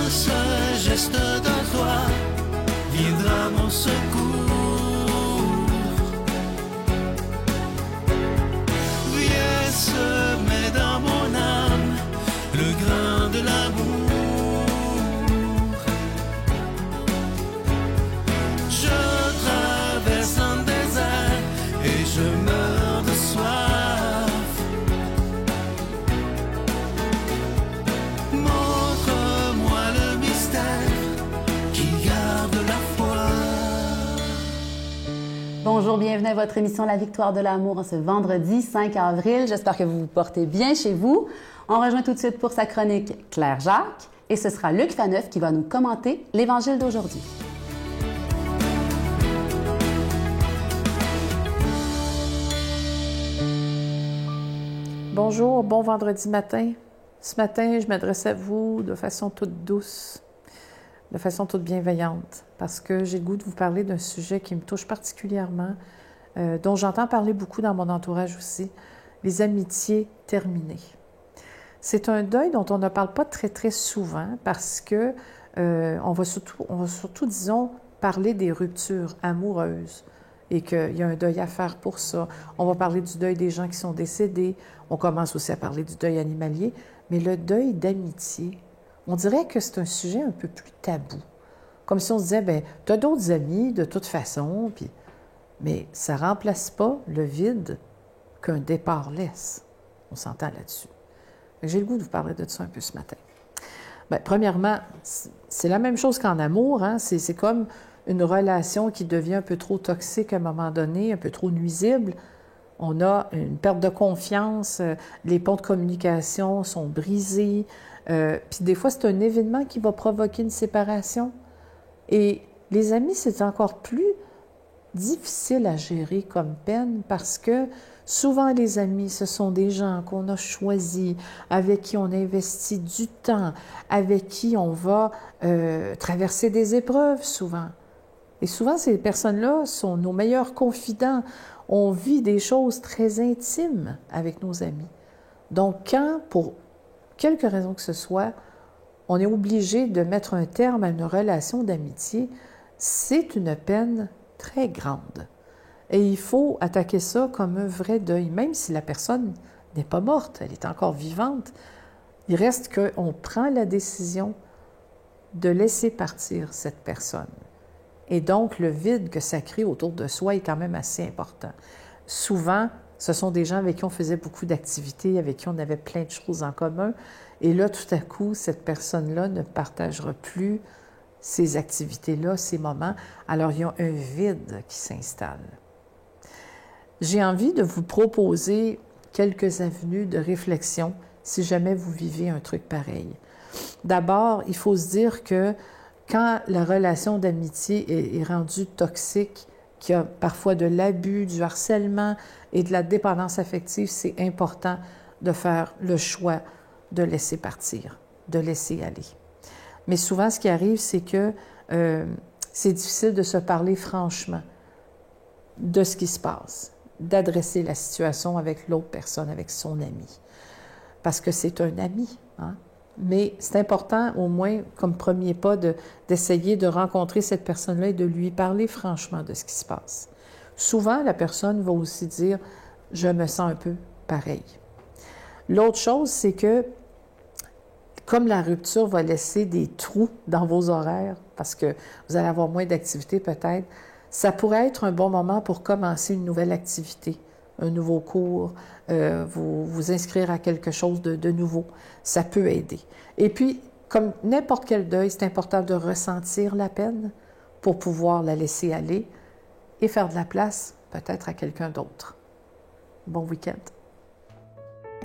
d'un seul geste de toi viendra mon secours. Viens semer dans mon âme le grain de l'amour. Je traverse un désert et je meurs de soif. Montre-moi le mystère qui garde la foi. Bonjour, bienvenue à votre émission La Victoire de l'amour en ce vendredi 5 avril. J'espère que vous vous portez bien chez vous. On rejoint tout de suite pour sa chronique Claire Jacques et ce sera Luc Faneuf qui va nous commenter l'Évangile d'aujourd'hui. Bonjour, bon vendredi matin. Ce matin, je m'adresse à vous de façon toute douce, de façon toute bienveillante, parce que j'ai le goût de vous parler d'un sujet qui me touche particulièrement, dont j'entends parler beaucoup dans mon entourage aussi, les amitiés terminées. C'est un deuil dont on ne parle pas très, très souvent parce que on va surtout, disons, parler des ruptures amoureuses et qu'il y a un deuil à faire pour ça. On va parler du deuil des gens qui sont décédés. On commence aussi à parler du deuil animalier. Mais le deuil d'amitié, on dirait que c'est un sujet un peu plus tabou. Comme si on se disait, bien, tu as d'autres amis de toute façon, puis... mais ça ne remplace pas le vide qu'un départ laisse. On s'entend là-dessus. J'ai le goût de vous parler de ça un peu ce matin. Bien, premièrement, c'est la même chose qu'en amour. Hein? C'est comme une relation qui devient un peu trop toxique à un moment donné, un peu trop nuisible. On a une perte de confiance, les ponts de communication sont brisés. Puis des fois, c'est un événement qui va provoquer une séparation. Et les amis, c'est encore plus difficile à gérer comme peine parce que souvent les amis, ce sont des gens qu'on a choisis, avec qui on investit du temps, avec qui on va traverser des épreuves souvent. Et souvent, ces personnes-là sont nos meilleurs confidents. On vit des choses très intimes avec nos amis. Donc, quand, pour quelque raison que ce soit, on est obligé de mettre un terme à une relation d'amitié, c'est une peine très grande. Et il faut attaquer ça comme un vrai deuil, même si la personne n'est pas morte, elle est encore vivante. Il reste qu'on prend la décision de laisser partir cette personne. Et donc, le vide que ça crée autour de soi est quand même assez important. Souvent, ce sont des gens avec qui on faisait beaucoup d'activités, avec qui on avait plein de choses en commun. Et là, tout à coup, cette personne-là ne partagera plus ces activités-là, ces moments. Alors, il y a un vide qui s'installe. J'ai envie de vous proposer quelques avenues de réflexion si jamais vous vivez un truc pareil. D'abord, il faut se dire que quand la relation d'amitié est rendue toxique, qu'il y a parfois de l'abus, du harcèlement et de la dépendance affective, c'est important de faire le choix de laisser partir, de laisser aller. Mais souvent, ce qui arrive, c'est que c'est difficile de se parler franchement de ce qui se passe, d'adresser la situation avec l'autre personne, avec son ami, parce que c'est un ami, hein? Mais c'est important, au moins, comme premier pas, d'essayer de rencontrer cette personne-là et de lui parler franchement de ce qui se passe. Souvent, la personne va aussi dire « je me sens un peu pareil ». L'autre chose, c'est que, comme la rupture va laisser des trous dans vos horaires, parce que vous allez avoir moins d'activités peut-être, ça pourrait être un bon moment pour commencer une nouvelle activité, un nouveau cours, vous inscrire à quelque chose de nouveau. Ça peut aider. Et puis, comme n'importe quel deuil, c'est important de ressentir la peine pour pouvoir la laisser aller et faire de la place peut-être à quelqu'un d'autre. Bon week-end.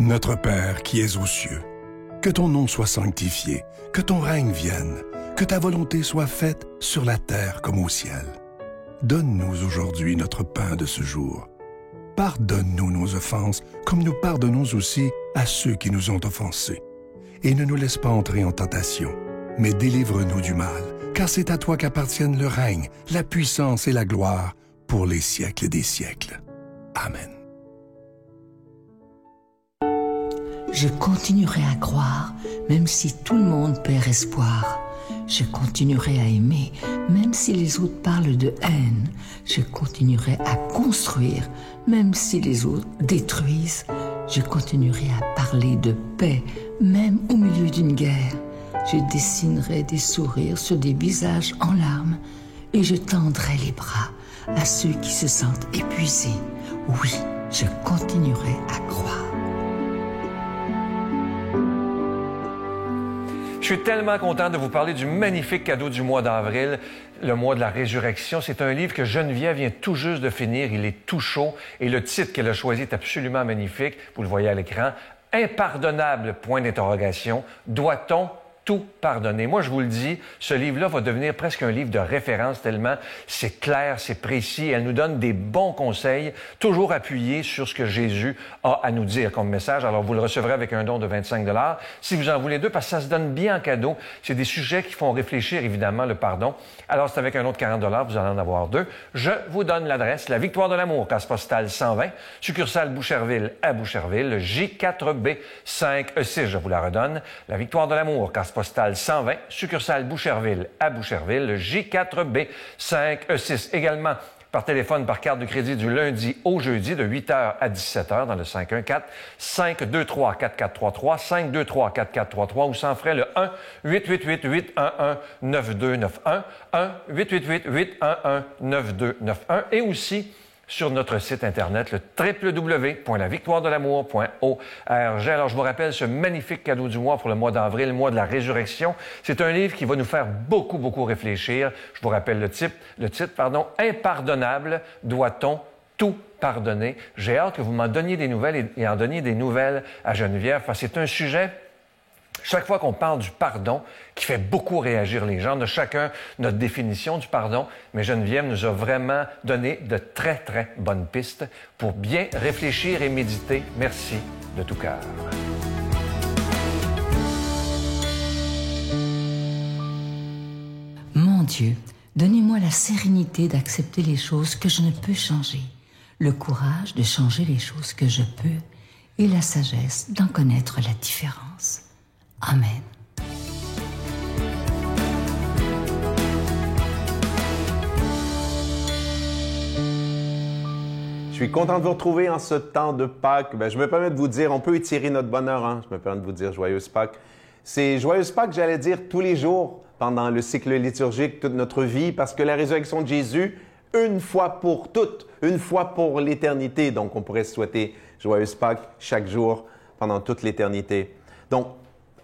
Notre Père qui es aux cieux, que ton nom soit sanctifié, que ton règne vienne, que ta volonté soit faite sur la terre comme au ciel. Donne-nous aujourd'hui notre pain de ce jour. Pardonne-nous nos offenses, comme nous pardonnons aussi à ceux qui nous ont offensés. Et ne nous laisse pas entrer en tentation, mais délivre-nous du mal, car c'est à toi qu'appartiennent le règne, la puissance et la gloire pour les siècles des siècles. Amen. Je continuerai à croire, même si tout le monde perd espoir. je continuerai à aimer, même si les autres parlent de haine. Je continuerai à construire, même si les autres détruisent. Je continuerai à parler de paix, même au milieu d'une guerre. Je dessinerai des sourires sur des visages en larmes et je tendrai les bras à ceux qui se sentent épuisés. Oui, je continuerai à croire. Je suis tellement content de vous parler du magnifique cadeau du mois d'avril, le mois de la résurrection. C'est un livre que Geneviève vient tout juste de finir. Il est tout chaud et le titre qu'elle a choisi est absolument magnifique. Vous le voyez à l'écran. Impardonnable, point d'interrogation. Doit-on tout pardonner? Moi, je vous le dis, ce livre-là va devenir presque un livre de référence tellement c'est clair, c'est précis. Elle nous donne des bons conseils, toujours appuyés sur ce que Jésus a à nous dire comme message. Alors, vous le recevrez avec un don de 25 $. Si vous en voulez deux, parce que ça se donne bien en cadeau. C'est des sujets qui font réfléchir, évidemment, le pardon. Alors, c'est avec un autre 40 $, vous allez en avoir deux. Je vous donne l'adresse, la Victoire de l'amour, case postale 120, succursale Boucherville à Boucherville, J4B 5E6, je vous la redonne. La Victoire de l'amour, case postale 120, succursale Boucherville à Boucherville, J4B 5E6. Également par téléphone, par carte de crédit du lundi au jeudi de 8h à 17h dans le 514-523-4433, 523-4433 ou sans frais le 1-888-811-9291, 1-888-811-9291 et aussi sur notre site Internet, le www.lavictoiredelamour.org. Alors, je vous rappelle ce magnifique cadeau du mois pour le mois d'avril, le mois de la résurrection. C'est un livre qui va nous faire beaucoup, beaucoup réfléchir. Je vous rappelle le titre, Impardonnable, doit-on tout pardonner? J'ai hâte que vous m'en donniez des nouvelles et en donniez des nouvelles à Geneviève, parce que c'est un sujet... Chaque fois qu'on parle du pardon, qui fait beaucoup réagir les gens, de chacun notre définition du pardon, mais Geneviève nous a vraiment donné de très, très bonnes pistes pour bien réfléchir et méditer. Merci de tout cœur. Mon Dieu, donnez-moi la sérénité d'accepter les choses que je ne peux changer, le courage de changer les choses que je peux et la sagesse d'en connaître la différence. Amen. Je suis content de vous retrouver en ce temps de Pâques. Je me permets de vous dire, on peut étirer notre bonheur. Je me permets de vous dire joyeuse Pâques. C'est joyeuse Pâques, j'allais dire, tous les jours pendant le cycle liturgique, toute notre vie, parce que la résurrection de Jésus, une fois pour toutes, une fois pour l'éternité. Donc, on pourrait se souhaiter joyeuse Pâques chaque jour pendant toute l'éternité. Donc,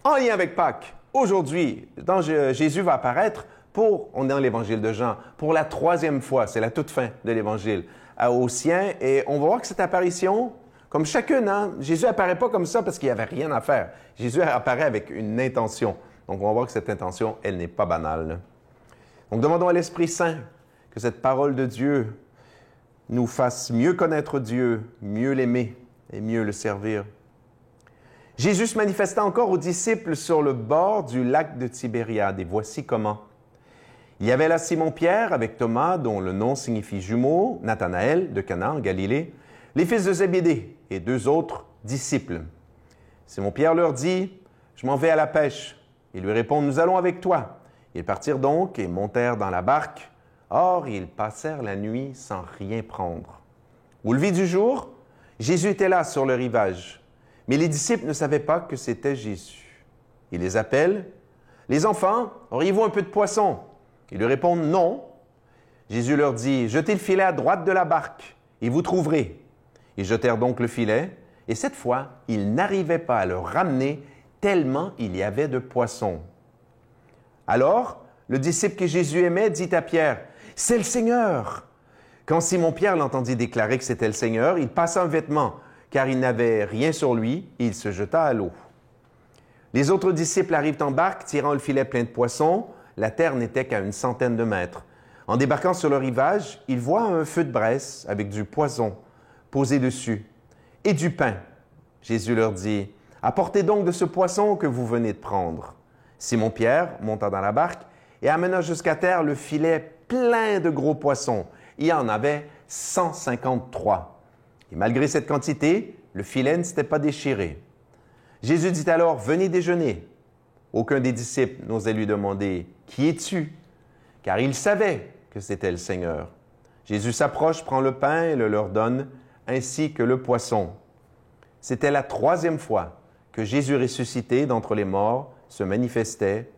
en lien avec Pâques, aujourd'hui, Jésus va apparaître on est dans l'Évangile de Jean, pour la 3e fois, c'est la toute fin de l'Évangile, aux siens. Et on va voir que cette apparition, comme chacune, Jésus apparaît pas comme ça parce qu'il n'y avait rien à faire. Jésus apparaît avec une intention. Donc, on va voir que cette intention, elle n'est pas banale. Donc, demandons à l'Esprit Saint que cette parole de Dieu nous fasse mieux connaître Dieu, mieux l'aimer et mieux le servir. Jésus se manifesta encore aux disciples sur le bord du lac de Tibériade, et voici comment. Il y avait là Simon-Pierre avec Thomas, dont le nom signifie jumeau, Nathanaël de Cana en Galilée, les fils de Zébédée et 2 autres disciples. Simon-Pierre leur dit, « Je m'en vais à la pêche. » Ils lui répondent, « Nous allons avec toi. » Ils partirent donc et montèrent dans la barque. Or, ils passèrent la nuit sans rien prendre. Au lever du jour, Jésus était là sur le rivage. Mais les disciples ne savaient pas que c'était Jésus. Il les appelle. « Les enfants, auriez-vous un peu de poisson? » Ils lui répondent « Non. » Jésus leur dit « Jetez le filet à droite de la barque et vous trouverez. » Ils jetèrent donc le filet, et cette fois, ils n'arrivaient pas à le ramener tellement il y avait de poissons. Alors, le disciple que Jésus aimait dit à Pierre « C'est le Seigneur !» Quand Simon-Pierre l'entendit déclarer que c'était le Seigneur, il passa un vêtement, car il n'avait rien sur lui, et il se jeta à l'eau. Les autres disciples arrivent en barque, tirant le filet plein de poissons. La terre n'était qu'à 100 de mètres. En débarquant sur le rivage, ils voient un feu de braise avec du poisson posé dessus et du pain. Jésus leur dit, « Apportez donc de ce poisson que vous venez de prendre. » Simon-Pierre monta dans la barque et amena jusqu'à terre le filet plein de gros poissons. Il y en avait 153. Et malgré cette quantité, le filet ne s'était pas déchiré. Jésus dit alors, « Venez déjeuner. » Aucun des disciples n'osait lui demander « Qui es-tu » car il savait que c'était le Seigneur. Jésus s'approche, prend le pain et le leur donne, ainsi que le poisson. C'était la 3e fois que Jésus ressuscité d'entre les morts se manifestait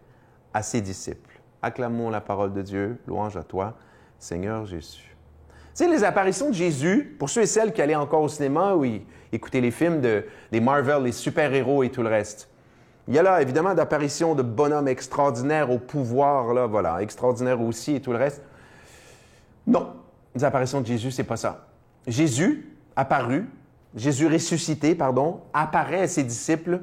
à ses disciples. Acclamons la parole de Dieu, louange à toi, Seigneur Jésus. Tu sais, les apparitions de Jésus, pour ceux et celles qui allaient encore au cinéma ou écoutaient les films des Marvel, les super-héros et tout le reste, il y a là, évidemment, d'apparitions de bonhommes extraordinaires au pouvoir, là, voilà, extraordinaires aussi et tout le reste. Non, les apparitions de Jésus, c'est pas ça. Jésus ressuscité, apparaît à ses disciples,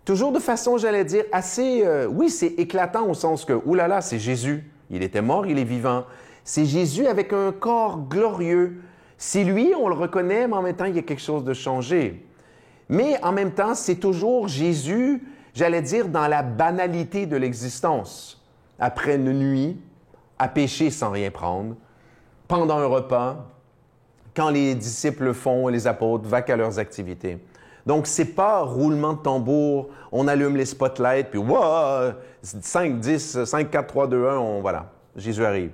toujours de façon, j'allais dire, assez, oui, c'est éclatant au sens que, oulala, c'est Jésus. Il était mort, il est vivant. C'est Jésus avec un corps glorieux. C'est lui, on le reconnaît, mais en même temps, il y a quelque chose de changé. Mais en même temps, c'est toujours Jésus, j'allais dire, dans la banalité de l'existence. Après une nuit, à pécher sans rien prendre, pendant un repas, quand les disciples font, les apôtres, vaquent à leurs activités. Donc, c'est pas roulement de tambour, on allume les spotlights, puis wow, 5, 10, 5, 4, 3, 2, 1, voilà, Jésus arrive.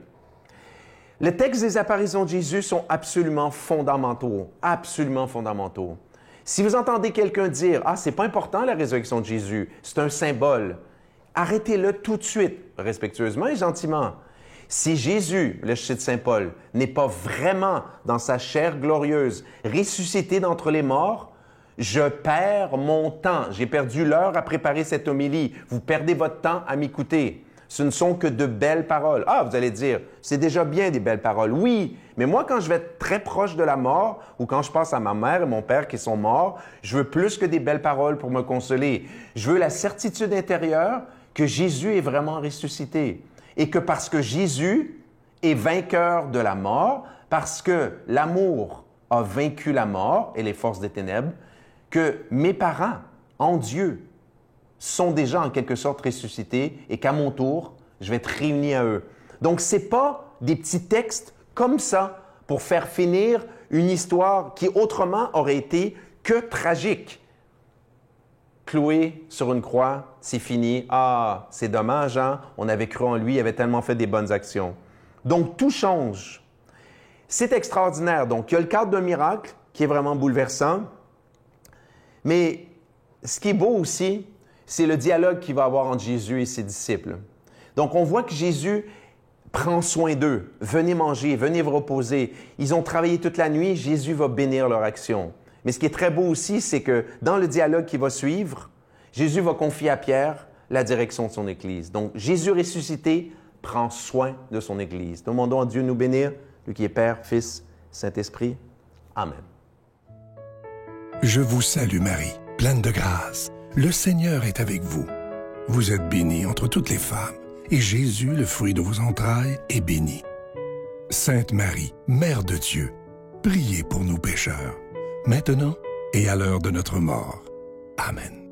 Les textes des apparitions de Jésus sont absolument fondamentaux, absolument fondamentaux. Si vous entendez quelqu'un dire « Ah, c'est pas important la résurrection de Jésus, c'est un symbole », arrêtez-le tout de suite, respectueusement et gentiment. Si Jésus, le cite Saint Paul, n'est pas vraiment dans sa chair glorieuse, ressuscité d'entre les morts, je perds mon temps. J'ai perdu l'heure à préparer cette homélie. Vous perdez votre temps à m'écouter. Ce ne sont que de belles paroles. Ah, vous allez dire, c'est déjà bien des belles paroles. Oui, mais moi, quand je vais être très proche de la mort ou quand je pense à ma mère et mon père qui sont morts, je veux plus que des belles paroles pour me consoler. Je veux la certitude intérieure que Jésus est vraiment ressuscité et que parce que Jésus est vainqueur de la mort, parce que l'amour a vaincu la mort et les forces des ténèbres, que mes parents, en Dieu, sont déjà en quelque sorte ressuscités et qu'à mon tour, je vais être réuni à eux. Donc, ce n'est pas des petits textes comme ça pour faire finir une histoire qui autrement aurait été que tragique. Cloué sur une croix, c'est fini. Ah, c'est dommage, hein? On avait cru en lui, il avait tellement fait des bonnes actions. Donc, tout change. C'est extraordinaire. Donc, il y a le cadre d'un miracle qui est vraiment bouleversant. Mais ce qui est beau aussi, c'est le dialogue qu'il va avoir entre Jésus et ses disciples. Donc, on voit que Jésus prend soin d'eux. Venez manger, venez vous reposer. Ils ont travaillé toute la nuit, Jésus va bénir leur action. Mais ce qui est très beau aussi, c'est que dans le dialogue qui va suivre, Jésus va confier à Pierre la direction de son Église. Donc, Jésus ressuscité prend soin de son Église. Demandons à Dieu de nous bénir, lui qui est Père, Fils, Saint-Esprit. Amen. Je vous salue Marie, pleine de grâce. Le Seigneur est avec vous. Vous êtes bénie entre toutes les femmes, et Jésus, le fruit de vos entrailles, est béni. Sainte Marie, Mère de Dieu, priez pour nous pécheurs, maintenant et à l'heure de notre mort. Amen.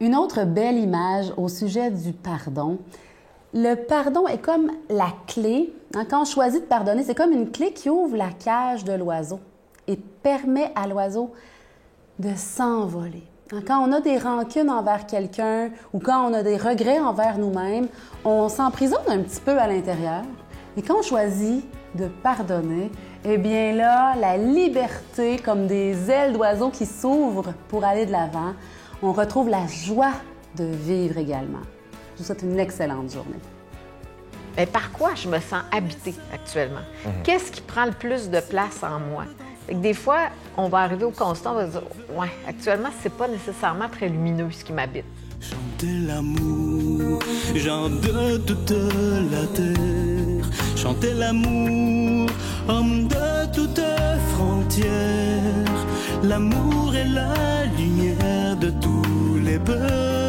Une autre belle image au sujet du pardon. Le pardon est comme la clé. Quand on choisit de pardonner, c'est comme une clé qui ouvre la cage de l'oiseau et permet à l'oiseau de s'envoler. Quand on a des rancunes envers quelqu'un ou quand on a des regrets envers nous-mêmes, on s'emprisonne un petit peu à l'intérieur. Et quand on choisit de pardonner, eh bien là, la liberté, comme des ailes d'oiseau qui s'ouvrent pour aller de l'avant, on retrouve la joie de vivre également. Je vous souhaite une excellente journée. Bien, par quoi je me sens habitée actuellement? Qu'est-ce qui prend le plus de place en moi? Fait que des fois, on va arriver au constat, on va se dire « Ouais, actuellement, c'est pas nécessairement très lumineux ce qui m'habite. » Chantez l'amour, gens de toute la terre. Chantez l'amour, homme de toute frontière. L'amour est la lumière de tous les peuples.